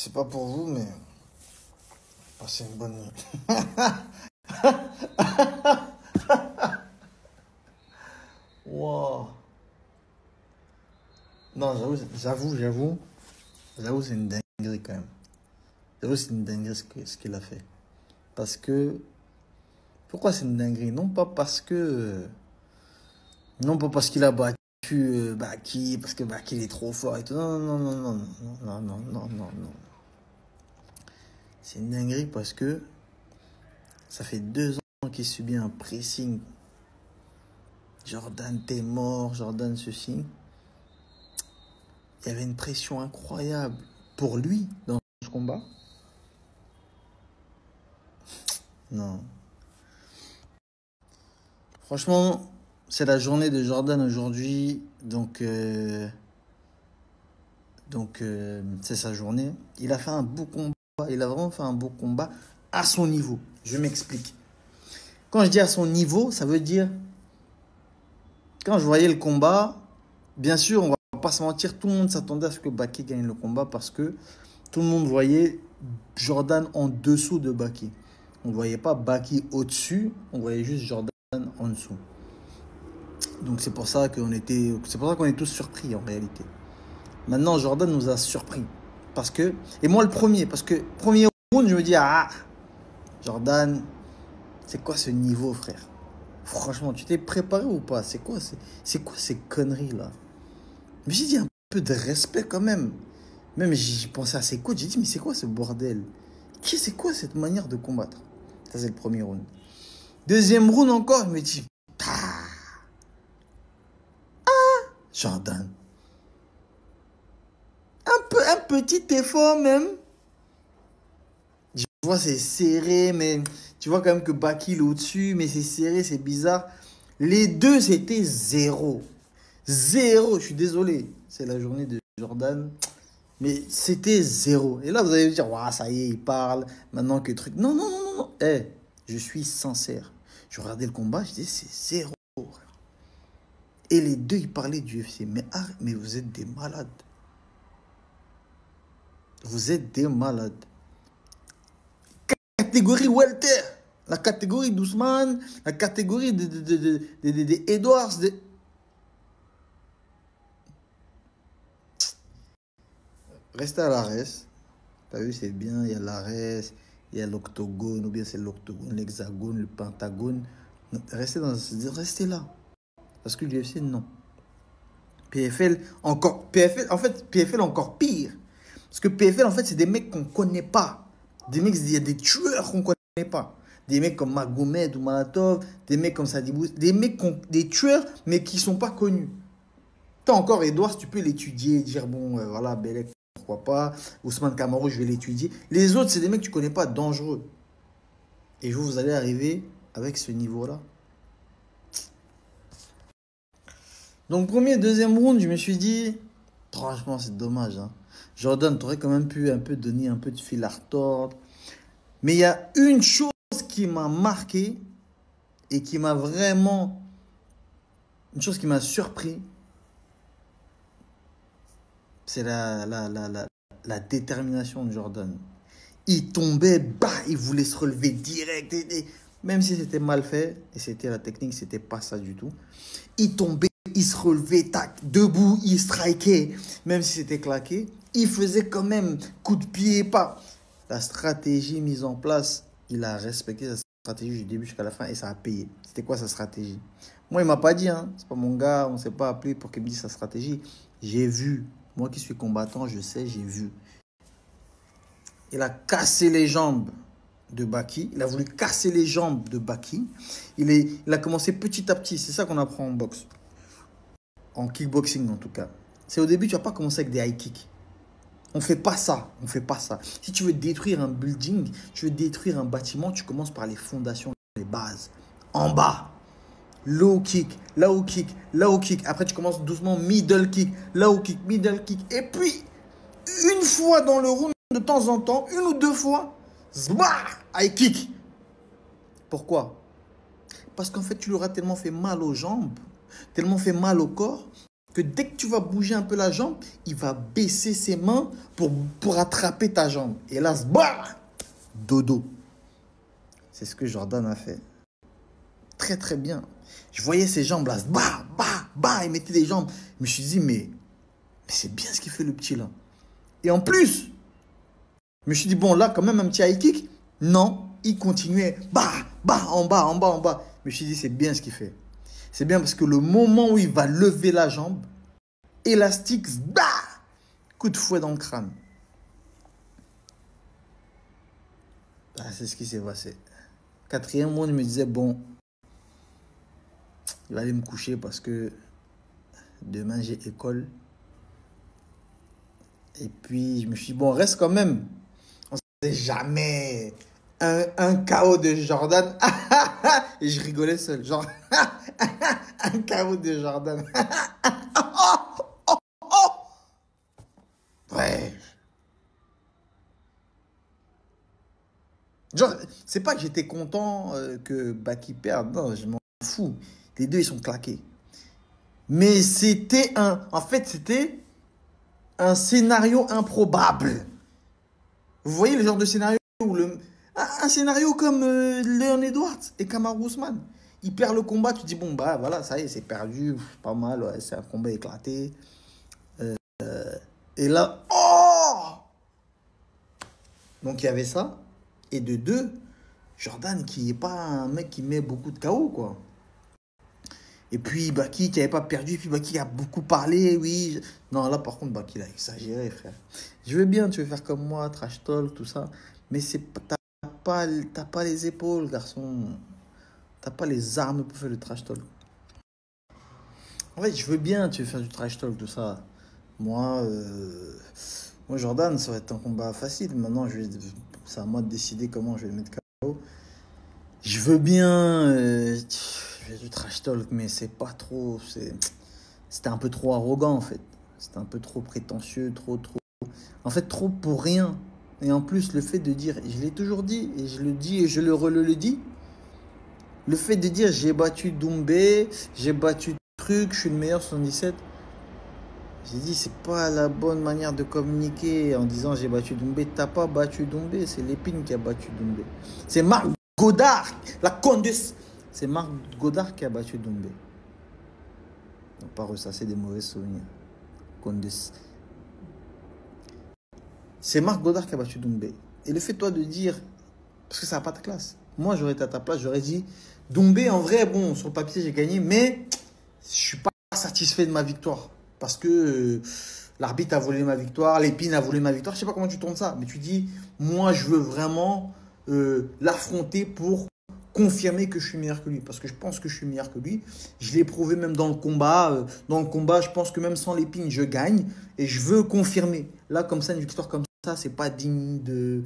sais pas pour vous, mais passez une bonne nuit. Wow. Non, j'avoue, c'est une dinguerie quand même. J'avoue, c'est une dinguerie ce qu'il a fait. Parce que, pourquoi c'est une dinguerie? Non pas parce qu'il a battu Baki, parce que Baki il est trop fort et tout. Non, non, non, non, non, non, non, non, non, non. C'est une dinguerie parce que ça fait 2 ans qu'il subit un pressing. Jordan, t'es mort, Jordan, ceci. Il y avait une pression incroyable pour lui dans ce combat. Non. Franchement, c'est la journée de Jordan aujourd'hui. C'est sa journée. Il a fait un beau combat. Il a vraiment fait un beau combat à son niveau. Je m'explique. Quand je dis à son niveau, ça veut dire... Quand je voyais le combat, bien sûr, on va pas se mentir, tout le monde s'attendait à ce que Baki gagne le combat parce que tout le monde voyait Jordan en dessous de Baki. On ne voyait pas Baki au-dessus, on voyait juste Jordan en dessous. Donc c'est pour ça qu'on est tous surpris en réalité. Maintenant, Jordan nous a surpris. Et moi le premier, parce que premier round, je me dis, Jordan, c'est quoi ce niveau, frère? Franchement, tu t'es préparé ou pas? C'est quoi ces conneries-là? Mais j'ai dit un peu de respect quand même. Même j'ai pensé à ses coachs, j'ai dit, mais c'est quoi ce bordel? C'est quoi cette manière de combattre? Ça, c'est le premier round. Deuxième round encore, je me dis, Jordan. Un petit effort même. Je vois, c'est serré, mais tu vois quand même que Baki est au-dessus, mais c'est serré, c'est bizarre. Les deux, c'était 0. 0, je suis désolé. C'est la journée de Jordan. Mais c'était 0. Et là, vous allez me dire, ça y est, il parle. Maintenant que truc. Non, non, non, non, non. Je suis sincère. Je regardais le combat, je disais, c'est 0. Et les deux, ils parlaient du UFC. Mais vous êtes des malades. Vous êtes des malades. Catégorie welter. La catégorie d'Ousmane. La catégorie de Edwards. Restez à l'ARES. T'as vu, c'est bien. Il y a l'ARES. Il y a l'octogone. Ou bien c'est l'octogone, l'hexagone, le pentagone. Restez là. Parce que l'UFC, non. PFL, en fait, PFL encore pire. Parce que PFL, en fait, c'est des mecs qu'on ne connaît pas. Il y a des tueurs qu'on ne connaît pas. Des mecs comme Magomed ou Malatov, des mecs comme Sadibou, des tueurs, mais qui ne sont pas connus. Toi encore, Edouard, tu peux l'étudier, dire, bon, voilà, Belek, pourquoi pas. Ousmane Camaro, je vais l'étudier. Les autres, c'est des mecs que tu ne connais pas, dangereux. Et vous allez arriver avec ce niveau-là. Donc, premier, deuxième round, je me suis dit, franchement, c'est dommage. Jordan, tu aurais quand même pu un peu donner un peu de fil à retordre. Mais il y a une chose qui m'a marqué et qui m'a vraiment... Une chose qui m'a surpris, c'est la détermination de Jordan. Il tombait, il voulait se relever direct. Même si c'était mal fait, et c'était la technique, c'était pas ça du tout. Il tombait, il se relevait, tac, debout, il strikait. Même si c'était claqué, il faisait quand même coup de pied, pas. La stratégie mise en place, il a respecté sa stratégie du début jusqu'à la fin et ça a payé. C'était quoi sa stratégie? Moi, il m'a pas dit, c'est pas mon gars, on ne s'est pas appelé pour qu'il me dise sa stratégie. J'ai vu. Moi qui suis combattant, je sais, j'ai vu. Il a cassé les jambes de Baki. Il a voulu casser les jambes de Baki. Il a commencé petit à petit. C'est ça qu'on apprend en boxe. En kickboxing, en tout cas. C'est au début, tu vas pas commencer avec des high kicks. On fait pas ça. Si tu veux détruire un building, tu veux détruire un bâtiment, tu commences par les fondations, les bases. En bas. Low kick, low kick, low kick. Après, tu commences doucement middle kick, low kick, middle kick. Et puis, une fois dans le round, de temps en temps, 1 ou 2 fois, high kick. Pourquoi? Parce qu'en fait, tu lui auras tellement fait mal aux jambes, tellement fait mal au corps, que dès que tu vas bouger un peu la jambe, il va baisser ses mains pour attraper ta jambe. Et là, bah, dodo. C'est ce que Jordan a fait. Très, très bien. Je voyais ses jambes là, bah, bah, bah, il mettait des jambes. Je me suis dit, mais c'est bien ce qu'il fait le petit là. Et en plus, je me suis dit, bon, là, quand même, un petit high kick. Non, il continuait, bah, bah, en bas, en bas, en bas. Je me suis dit, c'est bien ce qu'il fait. C'est bien parce que le moment où il va lever la jambe, élastique, bah, coup de fouet dans le crâne. Ah, c'est ce qui s'est passé. Quatrième round, je me disais, bon, il va aller me coucher parce que demain, j'ai école. Et puis, je me suis dit, bon, reste quand même. On ne sait jamais. Un KO de Jordan. Et je rigolais seul. Genre, un KO de Jordan. Ouais. Genre, c'est pas que j'étais content que Baki perde. Non, je m'en fous. Les deux, ils sont claqués. Mais c'était en fait, c'était un scénario improbable. Vous voyez le genre de scénario où un scénario comme Leon Edwards et Kamaru Usman. Il perd le combat, tu te dis, bon, bah voilà, ça y est, c'est perdu, pas mal, ouais, c'est un combat éclaté. Et là, oh! Donc il y avait ça. Et de deux, Jordan qui n'est pas un mec qui met beaucoup de KO, quoi. Et puis Baki qui n'avait pas perdu, et puis Baki a beaucoup parlé, oui. Non, là par contre, Baki il a exagéré, frère. Je veux bien, tu veux faire comme moi, trash talk, tout ça. Mais t'as pas les épaules, garçon. T'as pas les armes pour faire le trash talk. En fait, je veux bien, tu veux faire du trash talk, tout ça. Moi, Jordan, ça va être un combat facile. Maintenant, c'est à moi de décider comment je vais le mettre KO. Je veux bien du trash talk, mais c'est pas trop. C'était un peu trop arrogant, en fait. C'était un peu trop prétentieux, trop. En fait, trop pour rien. Et en plus, le fait de dire, je l'ai toujours dit, et je le dis, et je le dis, le fait de dire j'ai battu Doumbé, j'ai battu truc, je suis le meilleur 77. J'ai dit, c'est pas la bonne manière de communiquer en disant j'ai battu Doumbé. T'as pas battu Doumbé, c'est Lépine qui a battu Doumbé. C'est Marc Godard, la Condus. C'est Marc Godard qui a battu Doumbé. Donc, pas ressasser des mauvais souvenirs. Condus. C'est Marc Godard qui a battu Doumbé. Et le fait, toi, de dire, parce que ça n'a pas de classe. Moi, j'aurais été à ta place, j'aurais dit, Doumbé, en vrai, bon, sur le papier, j'ai gagné, mais je suis pas satisfait de ma victoire. Parce que l'arbitre a volé ma victoire, Lépine a volé ma victoire. Je sais pas comment tu tournes ça, mais tu dis, moi, je veux vraiment l'affronter pour confirmer que je suis meilleur que lui. Parce que je pense que je suis meilleur que lui. Je l'ai prouvé même dans le combat. Dans le combat, je pense que même sans Lépine, je gagne. Et je veux confirmer. Là, comme ça, une victoire comme ça, c'est pas digne de...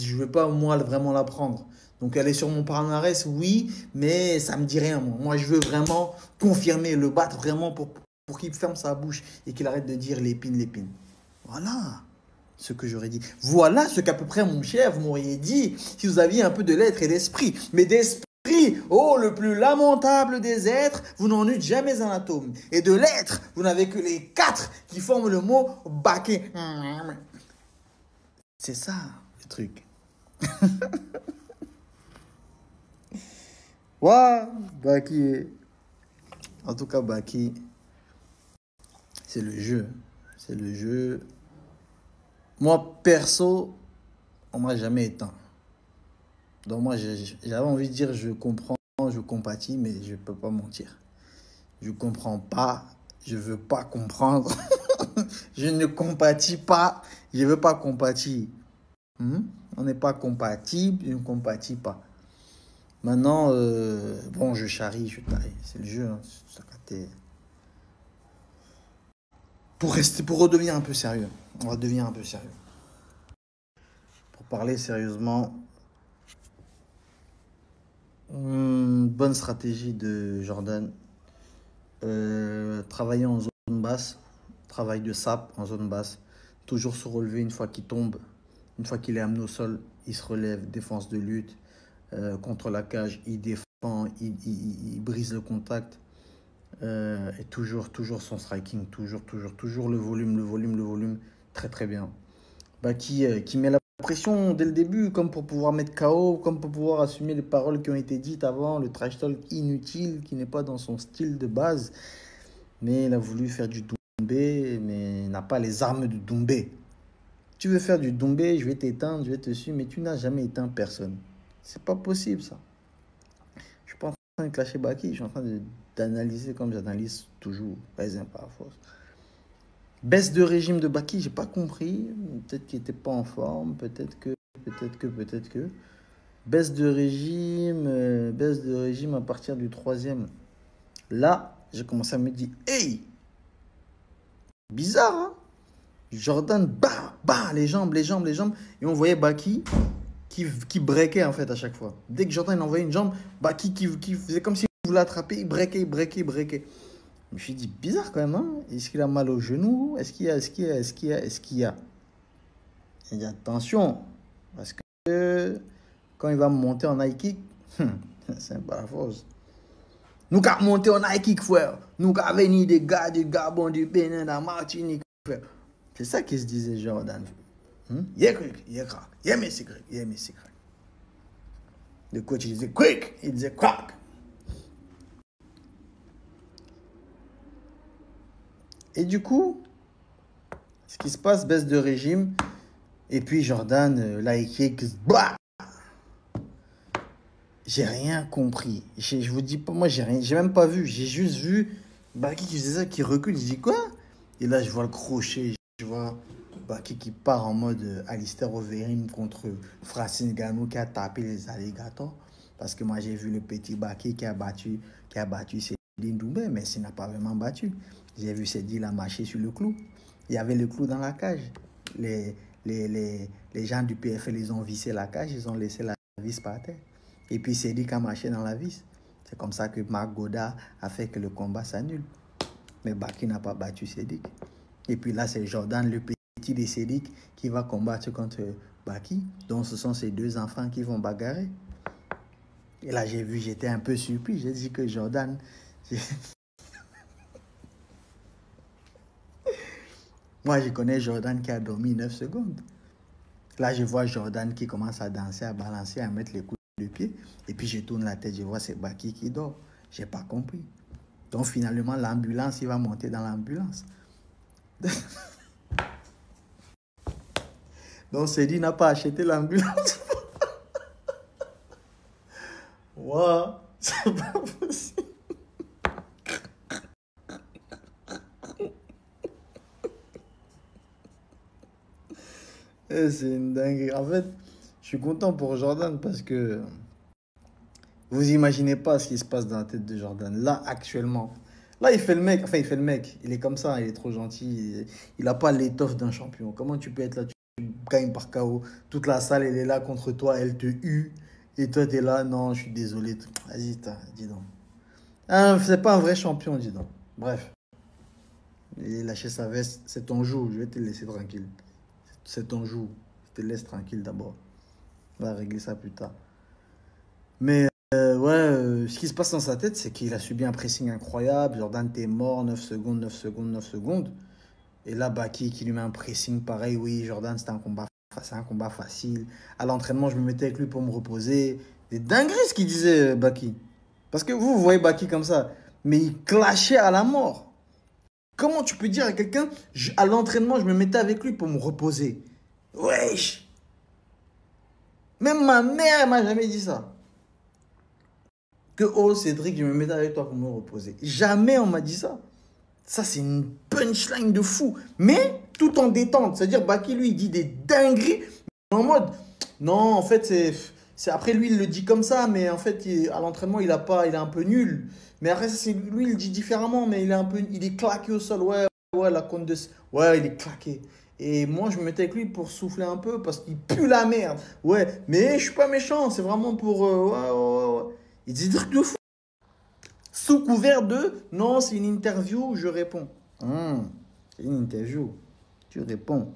Je veux pas, moi, vraiment la prendre. Donc, elle est sur mon palmarès, oui, mais ça me dit rien, moi. Moi, je veux vraiment confirmer, le battre vraiment pour qu'il ferme sa bouche et qu'il arrête de dire Lépine, Lépine. Voilà ce que j'aurais dit. Voilà ce qu'à peu près, mon cher, vous m'auriez dit si vous aviez un peu de l'être et d'esprit. Mais d'esprit, oh, le plus lamentable des êtres, vous n'en eûtes jamais un atome. Et de l'être, vous n'avez que les 4 qui forment le mot baquet. C'est ça, le truc. Ouais, Baki. En tout cas, Baki, c'est le jeu. C'est le jeu. Moi, perso, on m'a jamais éteint. Donc moi, j'avais envie de dire je comprends, je compatis, mais je ne peux pas mentir. Je ne comprends pas, je ne veux pas comprendre. Je ne compatis pas, je ne veux pas compatir. On n'est pas compatible, je ne compatis pas. Maintenant, bon, je charrie, je taille. C'est le jeu. Hein. Pour redevenir un peu sérieux. On va devenir un peu sérieux. Pour parler sérieusement, bonne stratégie de Jordan. Travailler en zone basse. Travail de sap en zone basse. Toujours se relever une fois qu'il tombe. Une fois qu'il est amené au sol, il se relève. Défense de lutte. Contre la cage, il défend. Il brise le contact. Et toujours son striking, toujours le volume. Très très bien. Qui met la pression dès le début, comme pour pouvoir mettre KO, comme pour pouvoir assumer les paroles qui ont été dites avant, le trash talk inutile qui n'est pas dans son style de base. Mais il a voulu faire du Doumbé, mais n'a pas les armes de Doumbé. Tu veux faire du Doumbé, je vais t'éteindre, je vais te suivre, mais tu n'as jamais éteint personne. C'est pas possible ça. Je suis pas en train de clasher Baki, je suis en train d'analyser comme j'analyse toujours, raisin par force. Baisse de régime de Baki, j'ai pas compris. Peut-être qu'il était pas en forme, peut-être que. Baisse de régime à partir du troisième. Là, j'ai commencé à me dire, hey, bizarre, hein? Jordan, les jambes. Et on voyait Baki qui breakait en fait à chaque fois. Dès que Jordan envoyait une jambe, Baki qui faisait comme s'il voulait attraper, il breakait. Je me suis dit, bizarre quand même, hein? Est-ce qu'il a mal au genou? Est-ce qu'il y a? Il dit, attention, parce que quand il va monter en high kick, c'est pas la force. Nous avons monté en high kick, frère. Nous avons venu des gars du Gabon, du Bénin, de la Martinique, frère. C'est ça qu'il se disait, Jordan. Mais c'est quick. Le coach, il disait quick, il disait crack. Et du coup, ce qui se passe, baisse de régime. Et puis Jordan, là, il kick. Bah, j'ai rien compris. Je vous dis pas, moi, j'ai même pas vu. J'ai juste vu Baki qui faisait ça, qui recule. Je dis quoi? Et là, je vois le crochet. Je vois Baki qui part en mode Alistair Overeem contre Francis Ngannou qui a tapé les alligators. Parce que moi, j'ai vu le petit Baki qui a battu Cédine Doumbé, mais il n'a pas vraiment battu. J'ai vu Cédine la marcher sur le clou. Il y avait le clou dans la cage. Les gens du PFL, ils ont vissé la cage, ils ont laissé la vis par terre. Et puis Cédine a marché dans la vis. C'est comme ça que Marc Godard a fait que le combat s'annule. Mais Baki n'a pas battu Cédric. Et puis là, c'est Jordan, le petit de Cédric, qui va combattre contre Baki. Donc, ce sont ces deux enfants qui vont bagarrer. Et là, j'étais un peu surpris. J'ai dit que Jordan... Moi, je connais Jordan qui a dormi 9 secondes. Là, je vois Jordan qui commence à danser, à balancer, à mettre les coups de pied. Et puis, je tourne la tête, je vois c'est Baki qui dort. Je n'ai pas compris. Donc, finalement, l'ambulance, il va monter dans l'ambulance. Donc, Cédric n'a pas acheté l'ambulance. Wow, c'est pas possible. C'est une dinguerie. En fait, je suis content pour Jordan parce que vous imaginez pas ce qui se passe dans la tête de Jordan. Là, actuellement. Là, il fait le mec. Enfin, il fait le mec. Il est comme ça. Il est trop gentil. Il n'a pas l'étoffe d'un champion. Comment tu peux être là? Tu gagnes par KO. Toute la salle, elle est là contre toi. Elle te hue. Et toi, tu es là. Non, je suis désolé. Vas-y, dis donc. Ah, c'est pas un vrai champion, dis donc. Bref. Il a lâché sa veste. C'est ton jour. Je vais te laisser tranquille. C'est ton jour. Je te laisse tranquille d'abord. On va régler ça plus tard. Mais ce qui se passe dans sa tête, c'est qu'il a subi un pressing incroyable. Jordan, t'es mort, 9 secondes. Et là, Baki qui lui met un pressing pareil. Oui, Jordan, c'est un combat facile. À l'entraînement, je me mettais avec lui pour me reposer. C'est dinguerie ce qu'il disait, Baki. Parce que vous voyez Baki comme ça. Mais il clashait à la mort. Comment tu peux dire à quelqu'un, à l'entraînement, je me mettais avec lui pour me reposer? Wesh! Même ma mère, elle m'a jamais dit ça. Que, oh Cédric, je me mettais avec toi pour me reposer. Jamais on m'a dit ça. Ça, c'est une punchline de fou. Mais tout en détente. C'est-à-dire, Baki, lui, il dit des dingueries. En mode, non, en fait, c'est après, lui, il le dit comme ça. Mais en fait, à l'entraînement, il est un peu nul. Mais après, lui, il le dit différemment. Mais il est claqué au sol. Ouais, la compte de... Ouais, il est claqué. Et moi, je me mettais avec lui pour souffler un peu parce qu'il pue la merde. Ouais, mais je suis pas méchant. C'est vraiment pour... ouais. Il dit des trucs de fou. Sous couvert de... Non, c'est une interview, je réponds. C'est une interview. Tu réponds.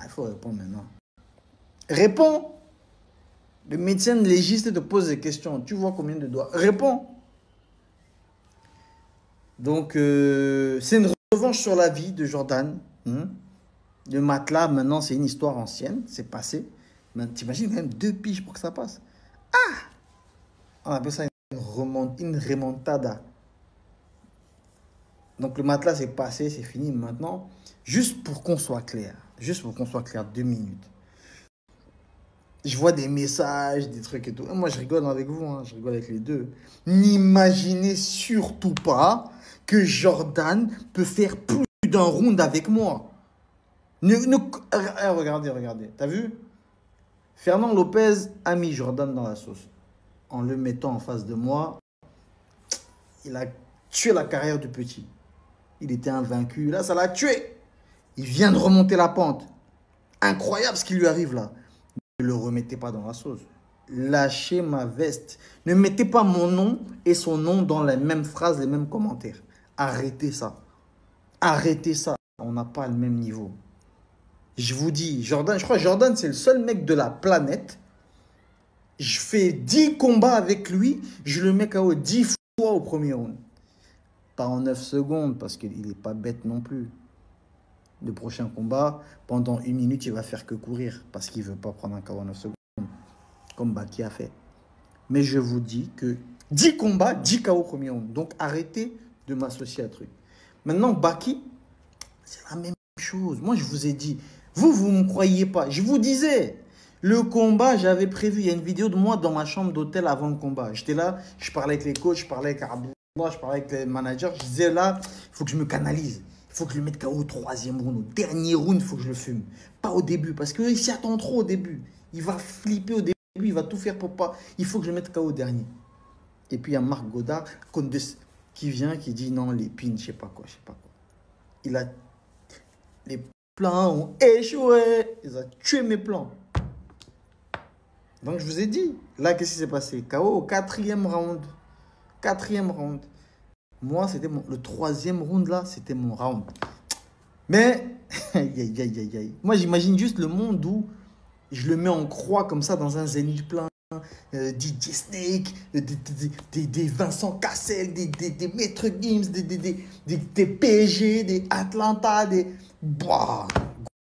Il faut répondre maintenant. Réponds. Le médecin légiste te pose des questions. Tu vois combien de doigts. Réponds. Donc, c'est une revanche sur la vie de Jordan. Hein. Le matelas, maintenant, c'est une histoire ancienne. C'est passé. Mais t'imagines quand même 2 piges pour que ça passe. On appelle ça une remontada. Donc, le matelas, c'est passé, c'est fini. Maintenant, juste pour qu'on soit clair. Juste pour qu'on soit clair, 2 minutes. Je vois des messages, des trucs et tout. Moi, je rigole avec vous, hein, je rigole avec les deux. N'imaginez surtout pas que Jordan peut faire plus d'un round avec moi. Regardez, regardez. T'as vu? Fernand Lopez a mis Jordan dans la sauce. En le mettant en face de moi, il a tué la carrière du petit. Il était invaincu. Là, ça l'a tué. Il vient de remonter la pente. Incroyable ce qui lui arrive là. Ne le remettez pas dans la sauce. Lâchez ma veste. Ne mettez pas mon nom et son nom dans les mêmes phrases, les mêmes commentaires. Arrêtez ça. Arrêtez ça. On n'a pas le même niveau. Je vous dis, Jordan, je crois que Jordan, c'est le seul mec de la planète. Je fais 10 combats avec lui. Je le mets KO 10 fois au premier round. Pas en 9 secondes, parce qu'il n'est pas bête non plus. Le prochain combat, pendant 1 minute, il va faire que courir, parce qu'il ne veut pas prendre un KO en 9 secondes, comme Baki a fait. Mais je vous dis que 10 combats, 10 KO au premier round. Donc arrêtez de m'associer à truc. Maintenant, Baki, c'est la même chose. Moi, je vous ai dit, vous ne me croyez pas. Je vous disais, le combat, j'avais prévu, il y a une vidéo de moi dans ma chambre d'hôtel avant le combat. J'étais là, je parlais avec les coachs, je parlais avec Arabou, je parlais avec les managers. Je disais là, il faut que je me canalise. Il faut que je le mette KO au 3e round. Au dernier round, il faut que je le fume. Pas au début, parce qu'il s'y attend trop au début. Il va flipper au début, il va tout faire pour pas. Il faut que je le mette KO au dernier. Et puis il y a Marc Godard qui vient, qui dit non, les pins, je sais pas quoi, je sais pas quoi. Les plans ont échoué. Ils ont tué mes plans. Donc je vous ai dit, là, qu'est-ce qui s'est passé? KO au 4e round. 4e round. Moi, c'était le 3e round, là, c'était mon round. Mais, aïe, aïe, aïe, aïe, aïe. Moi, j'imagine juste le monde où je le mets en croix comme ça dans un zénith plein. DJ Snake, des Vincent Cassel, des Maître Gims, des PSG, des Atlanta, Bah,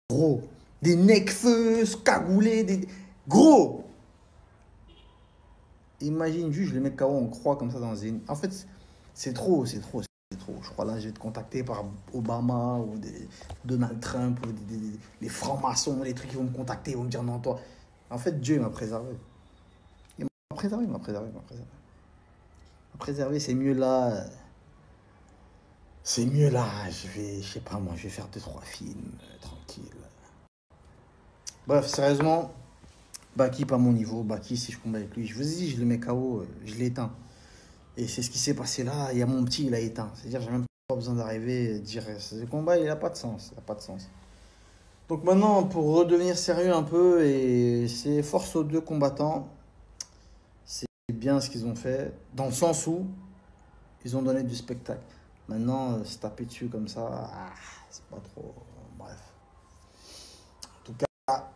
gros. Des Necfeu, cagoulés, gros. Imagine juste, je les mets KO en croix comme ça dans une. En fait, c'est trop, c'est trop, c'est trop. Je crois là, je vais être contacté par Obama ou Donald Trump ou les francs-maçons, les trucs qui vont me contacter, ils vont me dire non, toi. En fait, Dieu m'a préservé. Il m'a préservé, il m'a préservé, il m'a préservé. Il m'a préservé, c'est mieux là. C'est mieux là. Je sais pas moi, je vais faire 2-3 films, tranquille. Bref, sérieusement, Baki pas mon niveau. Baki, si je combat avec lui, je vous ai dit, je le mets KO, je l'éteins. Et c'est ce qui s'est passé là. Il y a mon petit, il a éteint. C'est-à-dire, j'ai même pas besoin d'arriver et de dire ce combat, il n'a pas de sens. Il n'a pas de sens. Donc maintenant, pour redevenir sérieux un peu, et c'est force aux deux combattants. C'est bien ce qu'ils ont fait, dans le sens où ils ont donné du spectacle. Maintenant, se taper dessus comme ça, c'est pas trop. Bref. En tout cas,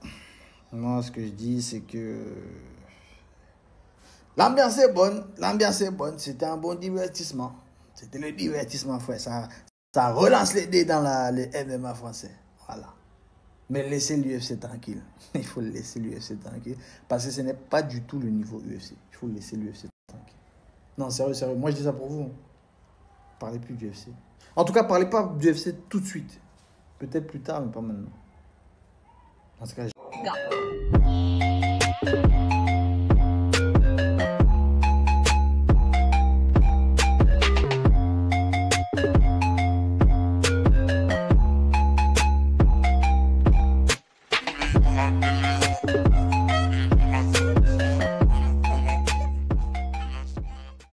moi, ce que je dis, c'est que l'ambiance est bonne. L'ambiance est bonne. C'était un bon divertissement. C'était le divertissement, frère. Ça relance les dés dans le MMA français. Voilà. Mais laissez l'UFC tranquille. Il faut laisser l'UFC tranquille. Parce que ce n'est pas du tout le niveau UFC. Il faut laisser l'UFC tranquille. Non, sérieux, sérieux. Moi, je dis ça pour vous. Parlez plus du UFC. En tout cas, parlez pas du UFC tout de suite. Peut-être plus tard, mais pas maintenant. En tout cas,